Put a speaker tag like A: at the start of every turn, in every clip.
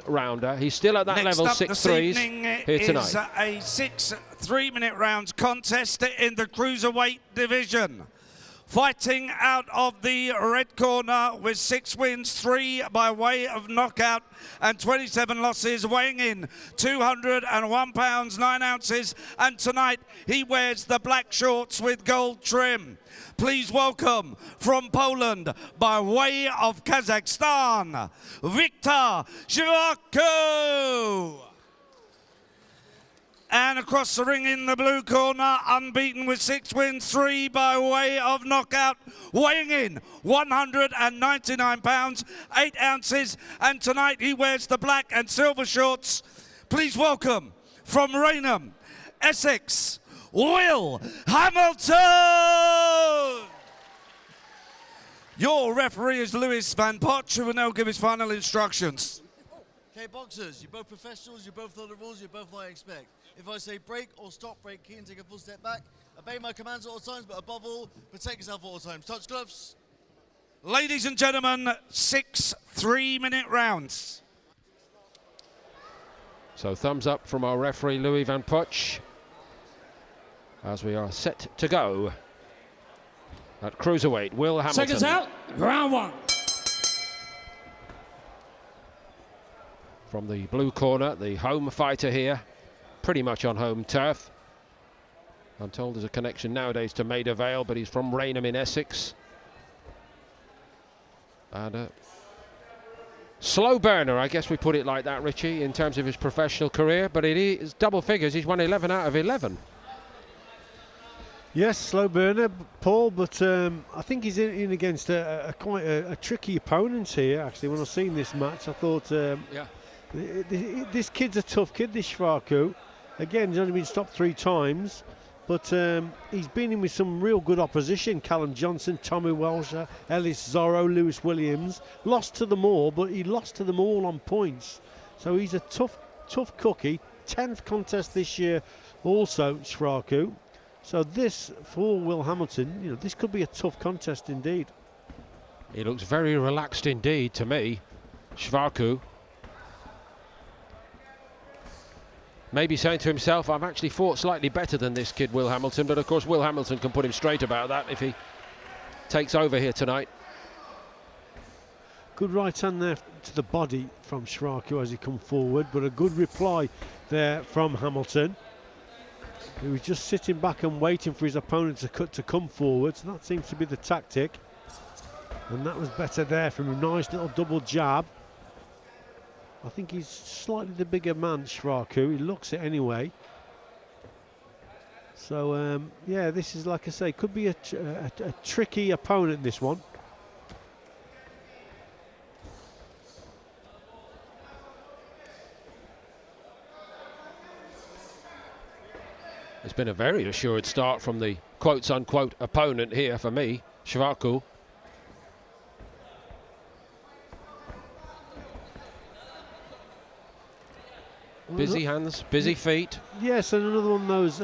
A: 6-rounder. He's still at that level 6-3s here tonight.
B: Is a 6 3-minute rounds contest in the cruiserweight division. Fighting out of the red corner with 6 wins, 3 by way of knockout and 27 losses, weighing in 201 pounds 9 ounces, and tonight he wears the black shorts with gold trim. Please welcome from Poland by way of Kazakhstan, Viktar Chvarkou. And across the ring in the blue corner, unbeaten with 6 wins, 3 by way of knockout, weighing in 199 pounds 8 ounces, and tonight he wears the black and silver shorts. Please welcome from Raynham, Essex, Will Hamilton. Your referee is Lewis Van Potch, who will now give his final instructions.
C: Okay, boxers, you're both professionals, you both know the rules, you both know what I expect. If I say break or stop, break key and take a full step back. Obey my commands at all times, but above all, protect yourself at all times. Touch gloves.
B: Ladies and gentlemen, 6 3-minute rounds.
A: So thumbs up from our referee, Louis Van Potch, as we are set to go at cruiserweight. Will Hamilton.
D: Seconds out, round 1.
A: From the blue corner, the home fighter here, pretty much on home turf. I'm told there's a connection nowadays to Maida Vale, but he's from Raynham in Essex. And a slow burner, I guess we put it like that, Richie, in terms of his professional career, but it is double figures. He's won 11 out of 11.
E: Yes, slow burner, Paul, but I think he's in against quite a tricky opponent here, actually. When I've seen this match, I thought, this kid's a tough kid, this Chvarkou. Again, he's only been stopped 3 times, but he's been in with some real good opposition. Callum Johnson, Tommy Walsh, Ellis Zorro, Lewis Williams. Lost to them all, but he lost to them all on points. So he's a tough cookie. 10th contest this year also, Chvarkou. So this, for Will Hamilton, this could be a tough contest indeed.
A: He looks very relaxed indeed to me, Chvarkou. Maybe saying to himself, I've actually fought slightly better than this kid, Will Hamilton, but of course Will Hamilton can put him straight about that if he takes over here tonight.
E: Good right hand there to the body from Chvarkou as he come forward, but a good reply there from Hamilton. He was just sitting back and waiting for his opponent to come forward, so that seems to be the tactic. And that was better there from a nice little double jab. I think he's slightly the bigger man, Chvarkou. He looks it anyway. So, yeah, this is, like I say, could be a tricky opponent, this one.
A: It's been a very assured start from the quotes-unquote opponent here for me, Chvarkou. Busy hands, busy feet.
E: Yes, and another one of those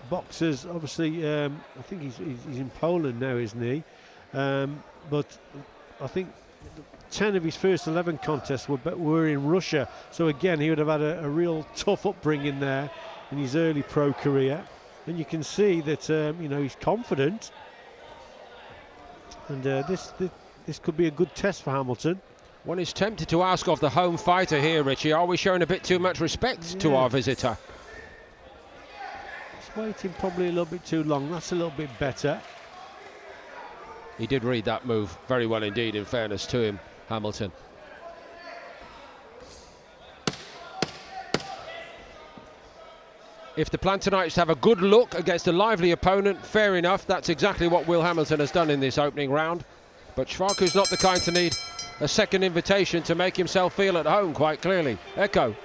E: boxers, obviously, I think he's in Poland now, isn't he? But I think 10 of his first 11 contests were in Russia. So again, he would have had a real tough upbringing there in his early pro career. And you can see that, he's confident. And this could be a good test for Hamilton.
A: One is tempted to ask of the home fighter here, Richie, are we showing a bit too much respect to our visitor?
E: He's waiting probably a little bit too long. That's a little bit better.
A: He did read that move very well indeed, in fairness to him, Hamilton. If the plan tonight is to have a good look against a lively opponent, fair enough. That's exactly what Will Hamilton has done in this opening round. But Chvarkou's not the kind to need a second invitation to make himself feel at home, quite clearly. Echo.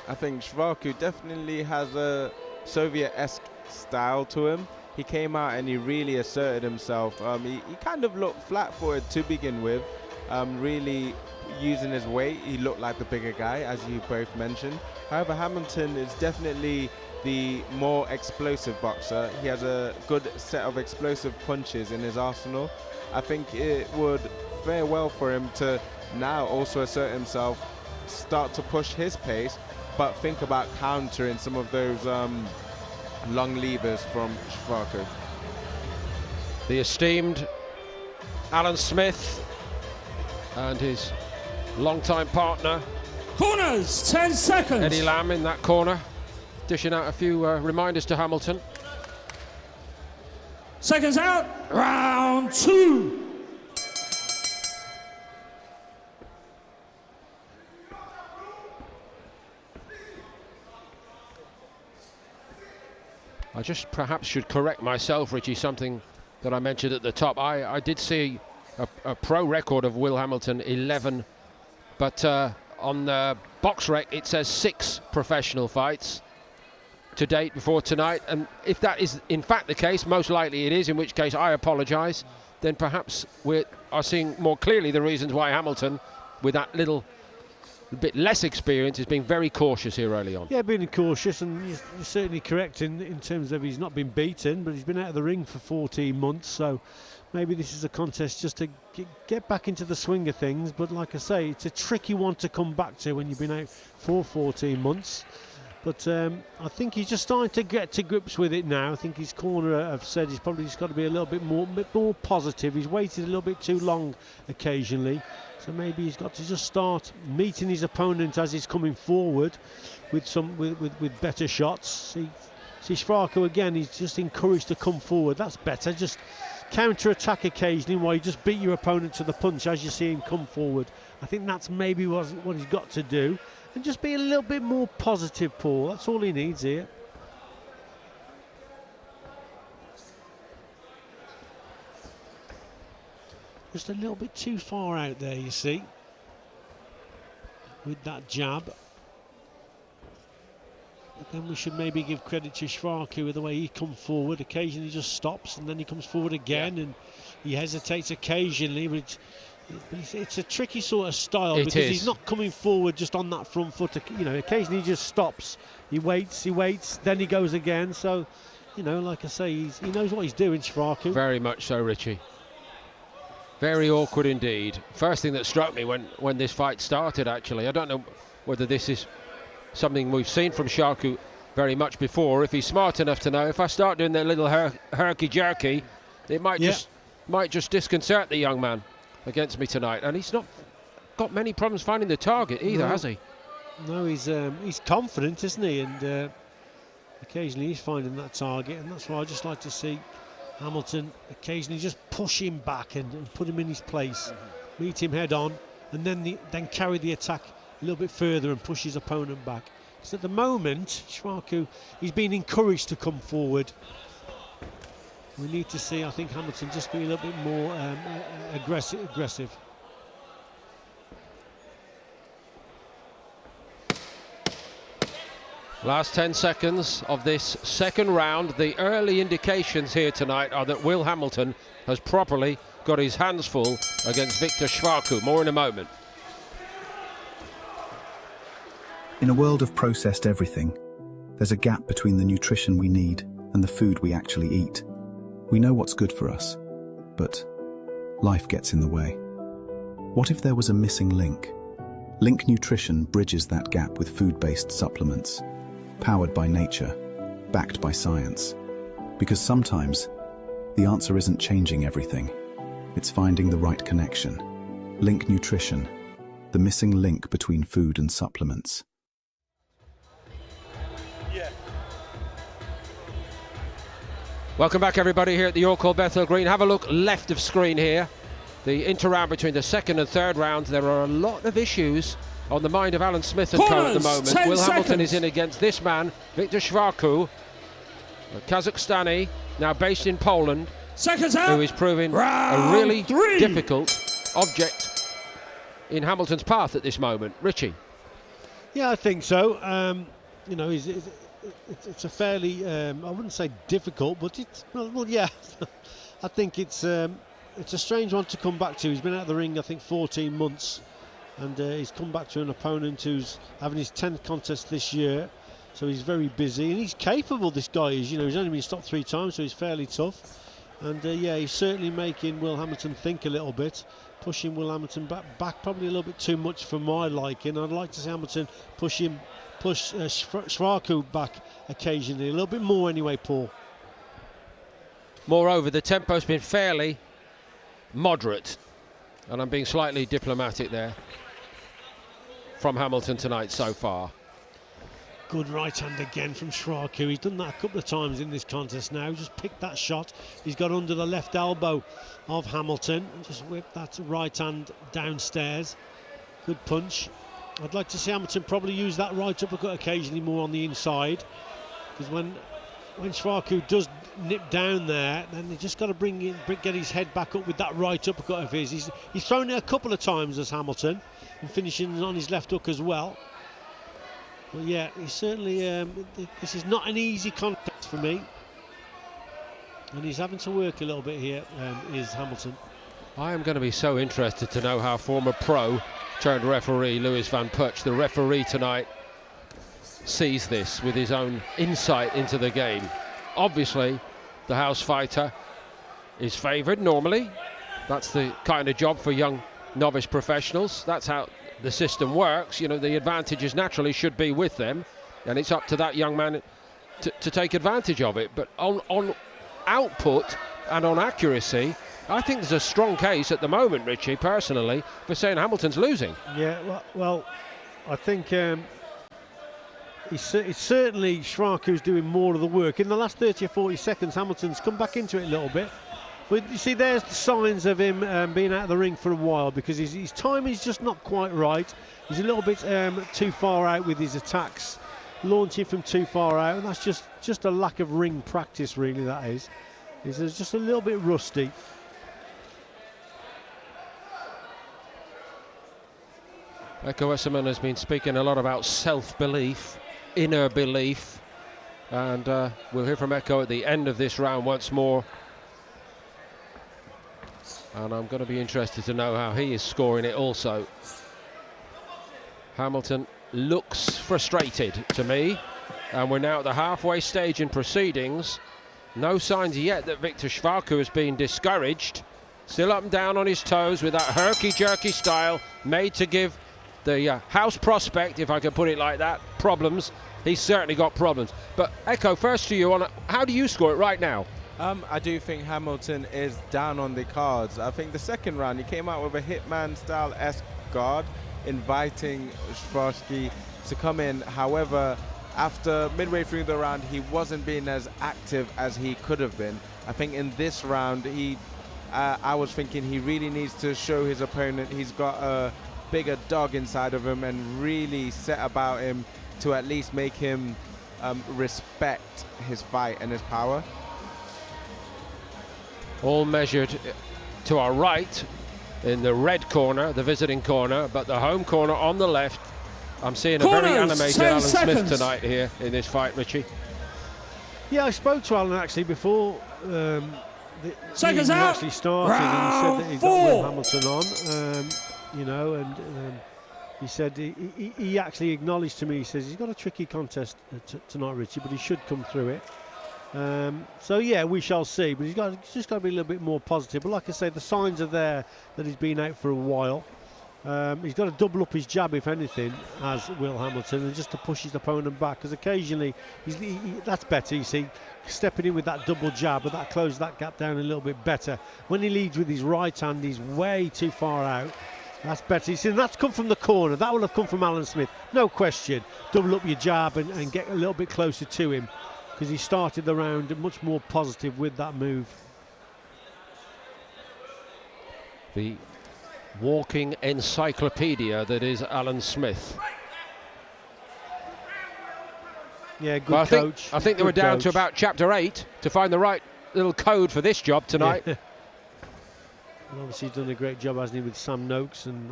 F: I think Chvarkou definitely has a Soviet-esque style to him. He came out and he really asserted himself. He kind of looked flat-footed to begin with, really using his weight. He looked like the bigger guy, as you both mentioned. However, Hamilton is definitely the more explosive boxer. He has a good set of explosive punches in his arsenal. I think it would fare well for him to now also assert himself, start to push his pace, but think about countering some of those long levers from Chvarkou.
A: The esteemed Alan Smith and his longtime partner
D: Corners, 10 seconds.
A: Eddie Lamb in that corner, dishing out a few reminders to Hamilton.
D: Seconds out, round 2.
A: I just perhaps should correct myself, Richie, something that I mentioned at the top. I did see a pro record of Will Hamilton 11, but on the box rec it says 6 professional fights to date before tonight, and if that is in fact the case, most likely it is, in which case I apologise, then perhaps we are seeing more clearly the reasons why Hamilton, with that little bit less experience, is being very cautious here early on.
E: Yeah, being cautious, and you're certainly correct in terms of he's not been beaten, but he's been out of the ring for 14 months, so maybe this is a contest just to get back into the swing of things. But like I say, it's a tricky one to come back to when you've been out for 14 months. But I think he's just starting to get to grips with it now. I think his corner have said he's probably just got to be a little bit more positive. He's waited a little bit too long occasionally, so maybe he's got to just start meeting his opponent as he's coming forward with better shots. See Chvarkou again, he's just encouraged to come forward. That's better. Just counter-attack occasionally while you just beat your opponent to the punch as you see him come forward. I think that's maybe what he's got to do. And just be a little bit more positive, Paul. That's all he needs here. Just a little bit too far out there, you see, with that jab. But then we should maybe give credit to Chvarkou with the way he comes forward. Occasionally he just stops and then he comes forward again, and he hesitates occasionally, but it's a tricky sort of style because he's not coming forward just on that front foot. You know, occasionally he just stops, he waits, then he goes again. So, you know, like I say, he knows what he's doing, Chvarkou.
A: Very much so, Richie. Very awkward indeed. First thing that struck me when this fight started, actually, I don't know whether this is something we've seen from Chvarkou very much before. If he's smart enough to know, if I start doing that little herky-jerky, it might just disconcert the young man against me tonight. And he's not got many problems finding the target either, has he?
E: No, he's confident, isn't he? And occasionally he's finding that target, and that's why I just like to see Hamilton occasionally just push him back and put him in his place, meet him head on, and then carry the attack a little bit further and push his opponent back. So at the moment, Chvarkou, he's been encouraged to come forward. We need to see, I think, Hamilton just be a little bit more aggressive.
A: Last 10 seconds of this second round. The early indications here tonight are that Will Hamilton has properly got his hands full against Viktar Chvarkou. More in a moment.
G: In a world of processed everything, there's a gap between the nutrition we need and the food we actually eat. We know what's good for us, but life gets in the way. What if there was a missing link? Link Nutrition bridges that gap with food-based supplements, powered by nature, backed by science. Because sometimes, the answer isn't changing everything, it's finding the right connection. Link Nutrition, the missing link between food and supplements.
A: Welcome back, everybody, here at the York Hall Bethel Green. Have a look left of screen here. The inter-round between the second and third rounds. There are a lot of issues on the mind of Alan Smith and co at the moment. Will Hamilton is in against this man, Viktar Chvarkou, a Kazakhstani, now based in Poland, who is proving a really difficult object in Hamilton's path at this moment. Richie?
E: Yeah, I think so. You know, it's a fairly, I wouldn't say difficult, but it's, well, yeah. I think it's a strange one to come back to. He's been out of the ring, I think, 14 months. And he's come back to an opponent who's having his 10th contest this year, so he's very busy and he's capable. This guy is, you know, he's only been stopped 3 times, so he's fairly tough. And yeah, he's certainly making Will Hamilton think a little bit. pushing Will Hamilton back probably a little bit too much for my liking. I'd like to see Hamilton push Chvarkou back occasionally, a little bit more anyway, Paul.
A: Moreover, the tempo's been fairly moderate, and I'm being slightly diplomatic there, from Hamilton tonight so far.
E: Good right hand again from Chvarkou. He's done that a couple of times in this contest now. Just picked that shot. He's got under the left elbow of Hamilton and just whipped that right hand downstairs. Good punch. I'd like to see Hamilton probably use that right uppercut occasionally more on the inside, because when Chvarkou does nip down there, then they just got to get his head back up with that right uppercut of his. He's thrown it a couple of times as Hamilton, and finishing on his left hook as well. But yeah, he's certainly, this is not an easy contest for me, and he's having to work a little bit here, is Hamilton.
A: I am going to be so interested to know how former pro turned referee Lewis van Puch, the referee tonight, sees this with his own insight into the game. Obviously, the house fighter is favoured normally. That's the kind of job for young novice professionals. That's how the system works. You know, the advantages naturally should be with them, and it's up to that young man to take advantage of it. But on output and on accuracy, I think there's a strong case at the moment, Richie, personally, for saying Hamilton's losing.
E: Yeah, well I think it's certainly Chvarkou's doing more of the work. In the last 30 or 40 seconds, Hamilton's come back into it a little bit. But you see, there's the signs of him being out of the ring for a while, because his timing is just not quite right. He's a little bit too far out with his attacks, launching from too far out, and that's just a lack of ring practice, really, that is. He's just a little bit rusty.
A: Eko Esserman has been speaking a lot about self-belief, inner belief, and we'll hear from Eko at the end of this round once more. And I'm going to be interested to know how he is scoring it also. Hamilton looks frustrated to me, and we're now at the halfway stage in proceedings. No signs yet that Viktar Chvarkou has been discouraged. Still up and down on his toes with that herky-jerky style, made to give the house prospect, if I can put it like that, problems. He's certainly got problems. But Eko, first to you, on how do you score it right now?
F: I do think Hamilton is down on the cards. I think the second round he came out with a Hitman-style-esque guard, inviting Chvarkou to come in. However, after midway through the round, he wasn't being as active as he could have been. I think in this round, I was thinking he really needs to show his opponent he's got a bigger dog inside of him and really set about him to at least make him respect his fight and his power.
A: All measured to our right in the red corner, the visiting corner, but the home corner on the left. I'm seeing a very animated Alan Smith tonight here in this fight, Richie.
E: Yeah, I spoke to Alan actually before the
D: Seconds
E: evening
D: out.
E: actually started, and he said that he's got Will Hamilton on, you know, and he said he actually acknowledged to me, he says he's got a tricky contest tonight, Richie, but he should come through it. So yeah, we shall see, but he's just got to be a little bit more positive. But like I say, the signs are there that he's been out for a while. He's got to double up his jab, if anything, as Will Hamilton, and just to push his opponent back, because occasionally that's better. You see, stepping in with that double jab, but that closes that gap down a little bit better. When he leads with his right hand, he's way too far out. That's better. You see, that's come from the corner. That will have come from Alan Smith, no question. Double up your jab and get a little bit closer to him, because he started the round much more positive with that move.
A: The walking encyclopedia that is Alan Smith.
E: Yeah, good
A: well,
E: coach.
A: I think they were down to about chapter 8 to find the right little code for this job tonight.
E: Yeah. And obviously he's done a great job, hasn't he, with Sam Noakes, and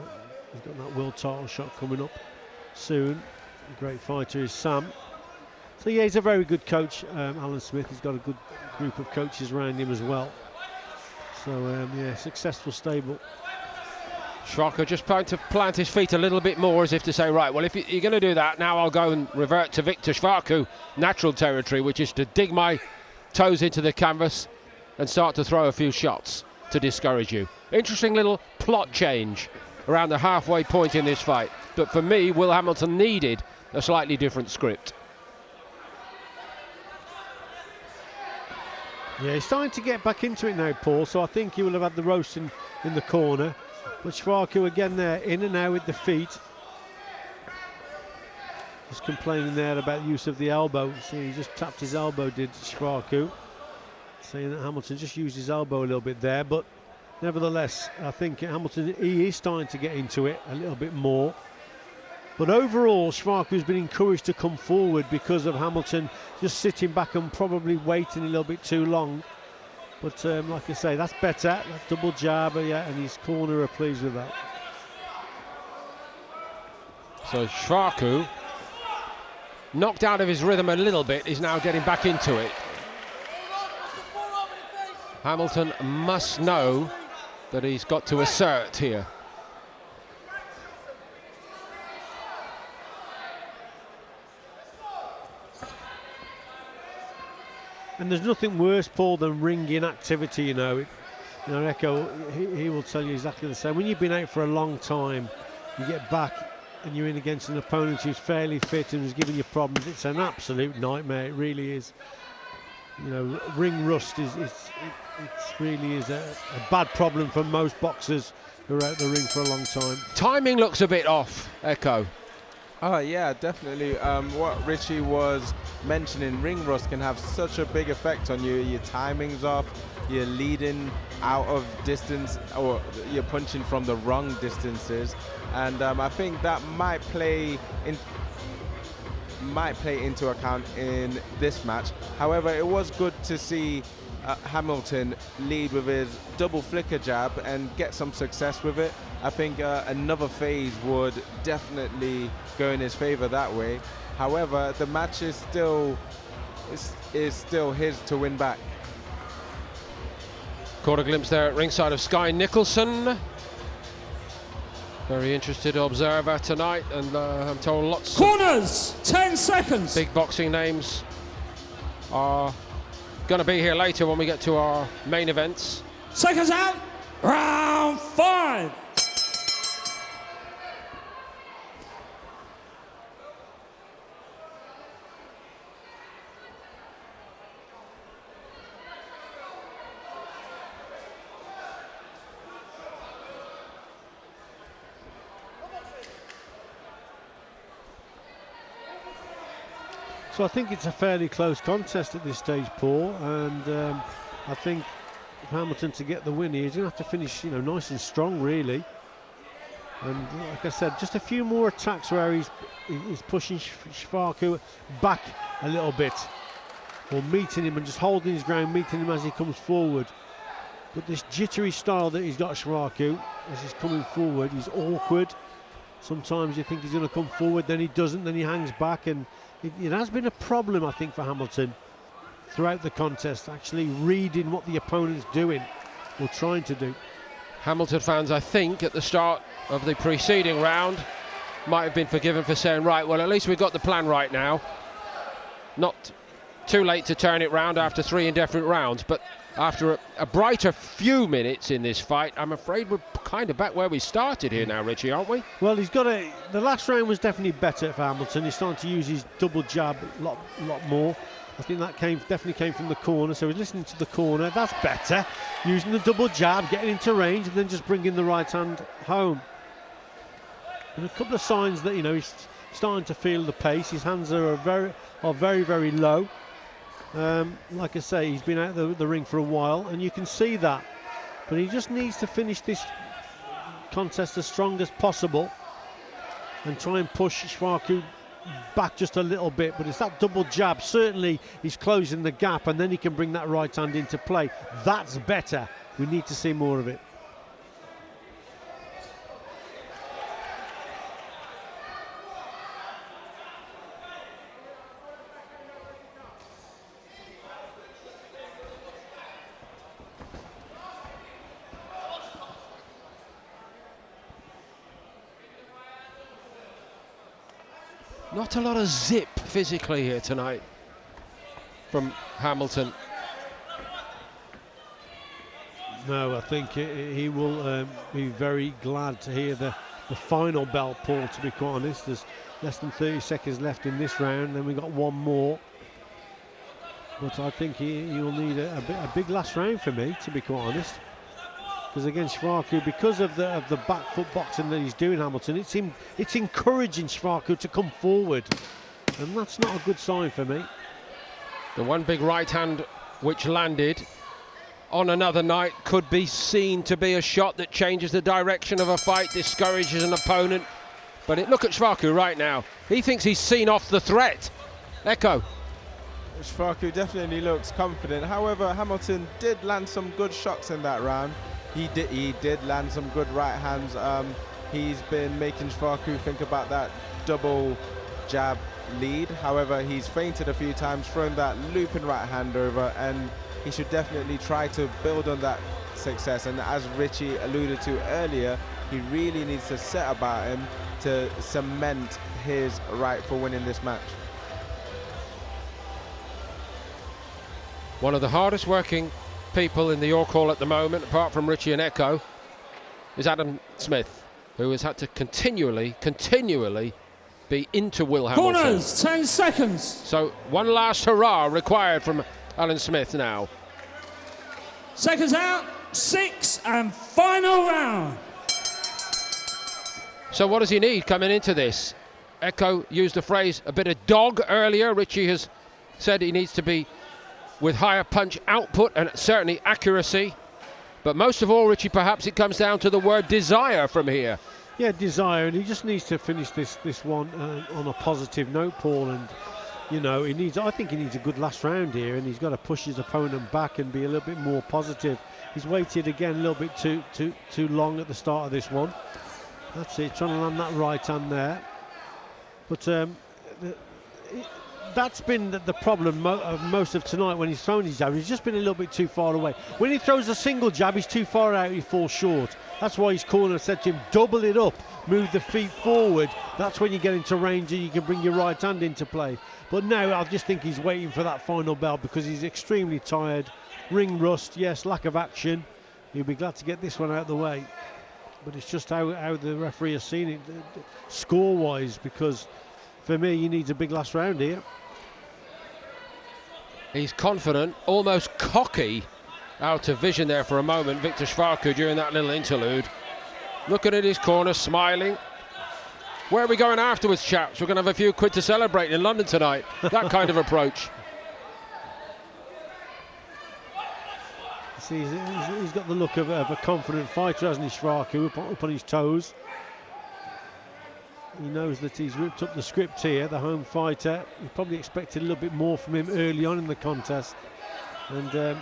E: he's got that world title shot coming up soon. A great fighter is Sam. So yeah, he's a very good coach, Alan Smith. He's got a good group of coaches around him as well. So yeah, successful stable.
A: Chvarkou just trying to plant his feet a little bit more, as if to say, right, well, if you're going to do that, now I'll go and revert to Viktar Chvarkou natural territory, which is to dig my toes into the canvas and start to throw a few shots to discourage you. Interesting little plot change around the halfway point in this fight. But for me, Will Hamilton needed a slightly different script.
E: Yeah, he's starting to get back into it now, Paul, so I think he will have had the roast in the corner. But Chvarkou again there, in and out with the feet. Just complaining there about use of the elbow. See, he just tapped his elbow, did Chvarkou. Saying that Hamilton just used his elbow a little bit there, but nevertheless, I think Hamilton, he is starting to get into it a little bit more. But overall, Chvarkou's been encouraged to come forward because of Hamilton just sitting back and probably waiting a little bit too long. But like I say, that's better. That double jab, yeah, and his corner are pleased with that.
A: So Chvarkou, knocked out of his rhythm a little bit, is now getting back into it. Hamilton must know that he's got to assert here.
E: And there's nothing worse, Paul, than ring inactivity, you know. Echo, he will tell you exactly the same. When you've been out for a long time, you get back and you're in against an opponent who's fairly fit and is giving you problems. It's an absolute nightmare, it really is. You know, ring rust it really is a bad problem for most boxers who are out the ring for a long time.
A: Timing looks a bit off, Echo.
F: Oh yeah, definitely. What Richie was mentioning, ring rust can have such a big effect on you. Your timing's off, you're leading out of distance, or you're punching from the wrong distances, and I think that might play into account in this match. However, it was good to see Hamilton lead with his double flicker jab and get some success with it. I think another phase would definitely go in his favor that way. However, the match is still his to win back.
A: Caught a glimpse there at ringside of Sky Nicholson. Very interested observer tonight, and I'm told lots
D: Corners, 10 seconds.
A: Big boxing names are going to be here later when we get to our main events.
D: Seconds out, round 5.
E: So I think it's a fairly close contest at this stage, Paul, and I think for Hamilton to get the win here, he's going to have to finish, nice and strong, really. And like I said, just a few more attacks where he's pushing Chvarkou back a little bit, or meeting him and just holding his ground, meeting him as he comes forward. But this jittery style that he's got, Chvarkou, as he's coming forward, he's awkward. Sometimes you think he's going to come forward, then he doesn't, then he hangs back, and it has been a problem, I think, for Hamilton throughout the contest, actually reading what the opponent's doing or trying to do.
A: Hamilton fans, I think, at the start of the preceding round might have been forgiven for saying, right, well, at least we've got the plan right now. Not too late to turn it round after 3 indefinite rounds, but after a brighter few minutes in this fight, I'm afraid we're kind of back where we started here now, Richie, aren't we?
E: Well, the last round was definitely better for Hamilton. He's starting to use his double jab a lot more. I think that definitely came from the corner, so he's listening to the corner. That's better. Using the double jab, getting into range, and then just bringing the right hand home. And a couple of signs that, he's starting to feel the pace. His hands are very, very low. Like I say, he's been out the ring for a while, and you can see that. But he just needs to finish this contest as strong as possible and try and push Chvarkou back just a little bit. But it's that double jab. Certainly he's closing the gap, and then he can bring that right hand into play. That's better. We need to see more of it.
A: Not a lot of zip physically here tonight from Hamilton.
E: No, I think he will be very glad to hear the final bell, Paul, to be quite honest. There's less than 30 seconds left in this round, then we've got one more. But I think he will need a big last round for me, to be quite honest. Because against Chvarkou, because of the back foot boxing that he's doing, Hamilton, it's encouraging Chvarkou to come forward. And that's not a good sign for me.
A: The one big right hand which landed on another night could be seen to be a shot that changes the direction of a fight, discourages an opponent. But look at Chvarkou right now. He thinks he's seen off the threat. Echo.
F: Chvarkou definitely looks confident. However, Hamilton did land some good shots in that round. He did land some good right hands. He's been making Chvarkou think about that double jab lead. However, he's feinted a few times, thrown that looping right hand over, and he should definitely try to build on that success. And as Richie alluded to earlier, he really needs to set about him to cement his right for winning this match.
A: One of the hardest working people in the York Hall at the moment, apart from Richie and Echo, is Adam Smith, who has had to continually be into Will Hamilton.
D: Corners, 10 seconds.
A: So one last hurrah required from Alan Smith now.
D: Seconds out, 6 and final round.
A: So what does he need coming into this? Echo used the phrase a bit of dog earlier. Richie has said he needs to be with higher punch output and certainly accuracy. But most of all, Richie, perhaps it comes down to the word desire from here.
E: Yeah, desire, and he just needs to finish this one on a positive note, Paul. And you know, I think he needs a good last round here, and he's got to push his opponent back and be a little bit more positive. He's waited again a little bit too long at the start of this one. That's it, trying to land that right hand there. But that's been the problem most of tonight when he's thrown his jab. He's just been a little bit too far away. When he throws a single jab, he's too far out, he falls short. That's why his corner said to him, double it up, move the feet forward. That's when you get into range and you can bring your right hand into play. But now I just think he's waiting for that final bell because he's extremely tired. Ring rust, yes, lack of action. He'll be glad to get this one out of the way. But it's just how the referee has seen it score-wise, because for me, he needs a big last round here.
A: He's confident, almost cocky, out of vision there for a moment, Viktar Chvarkou, during that little interlude. Looking at his corner, smiling. Where are we going afterwards, chaps? We're going to have a few quid to celebrate in London tonight. That kind of approach.
E: See, he's got the look of a confident fighter, hasn't he, Chvarkou, up on his toes. He knows that he's ripped up the script here, the home fighter. We probably expected a little bit more from him early on in the contest. And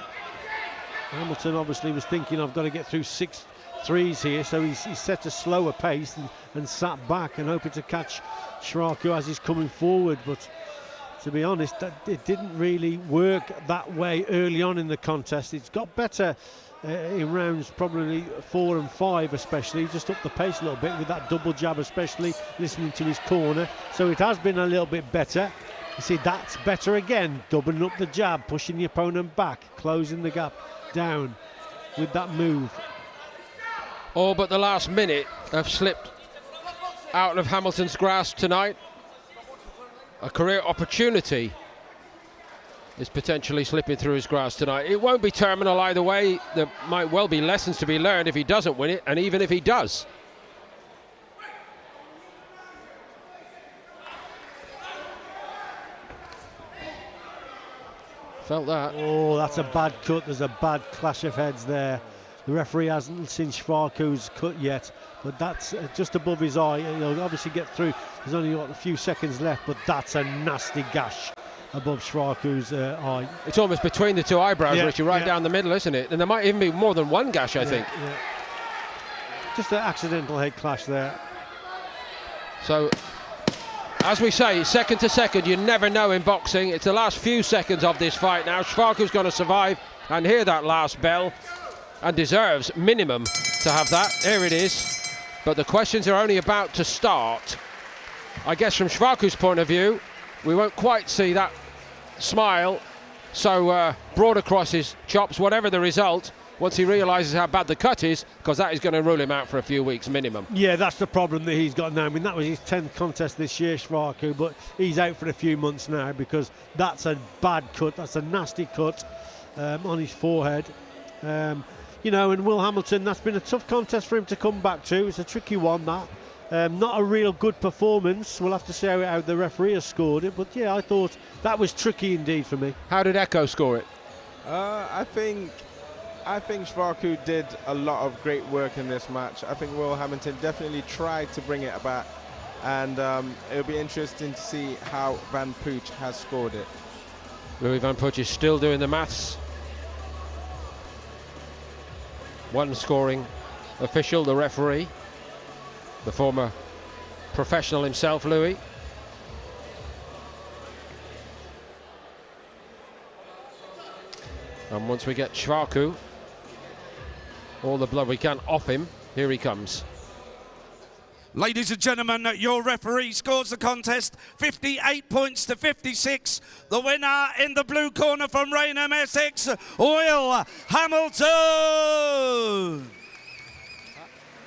E: Hamilton obviously was thinking, I've got to get through 6 threes here, so he's set a slower pace and sat back and hoping to catch Chvarkou as he's coming forward. But to be honest, it didn't really work that way early on in the contest. It's got better in rounds probably 4 and 5 especially, just up the pace a little bit with that double jab, especially listening to his corner. So it has been a little bit better. You see, that's better again, doubling up the jab, pushing the opponent back, closing the gap down with that move.
A: All but the last minute have slipped out of Hamilton's grasp tonight. A career opportunity is potentially slipping through his grasp tonight. It won't be terminal either way. There might well be lessons to be learned if he doesn't win it, and even if he does. Felt that.
E: Oh, that's a bad cut. There's a bad clash of heads there. The referee hasn't seen Chvarkou's cut yet, but that's just above his eye. He'll obviously get through. There's only a few seconds left, but that's a nasty gash above Chvarkou's eye.
A: It's almost between the two eyebrows, yeah, Richie, right down the middle, isn't it? And there might even be more than one gash, I think. Yeah.
E: Just an accidental head clash there.
A: So, as we say, second to second, you never know in boxing. It's the last few seconds of this fight now. Chvarkou's going to survive and hear that last bell, and deserves minimum to have that. There it is. But the questions are only about to start. I guess from Chvarkou's point of view, we won't quite see that smile so broad across his chops, whatever the result. once he realises how bad the cut is, because that is going to rule him out for a few weeks minimum.
E: Yeah, that's the problem that he's got now. I mean, that was his 10th contest this year, Chvarkou, but he's out for a few months now because that's a bad cut. That's a nasty cut on his forehead. You know, and Will Hamilton, that's been a tough contest for him to come back to. It's a tricky one, that. Not a real good performance. We'll have to see how the referee has scored it. But yeah, I thought that was tricky indeed for me.
A: How did Echo score it?
F: I think Chvarkou did a lot of great work in this match. I think Will Hamilton definitely tried to bring it back, and it'll be interesting to see how Van Pooch has scored it.
A: Louis Van Pooch is still doing the maths. One scoring official, the referee, the former professional himself, Louis. And once we get Chvarkou, all the blood we can off him, here he comes.
B: Ladies and gentlemen, your referee scores the contest 58 points to 56. The winner in the blue corner from Raynham, Essex, Will Hamilton.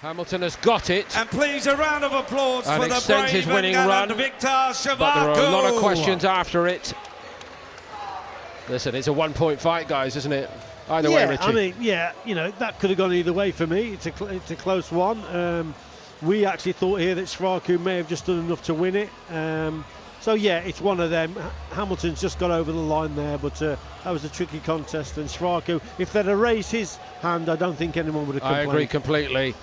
A: Hamilton has got it.
B: And please a round of applause
A: And
B: for the
A: extends
B: brave
A: his winning
B: and gallant
A: run,
B: Viktar Chvarkou.
A: But there are a lot of questions after it. Listen, it's a one-point fight, guys, isn't it? Either way, Richie.
E: I mean, yeah, you know, that could have gone either way for me. It's a close one. We actually thought here that Chvarkou may have just done enough to win it. So yeah, it's one of them. Hamilton's just got over the line there, but that was a tricky contest. And Chvarkou, if they'd have raised his hand, I don't think anyone would have complained.
A: I agree completely.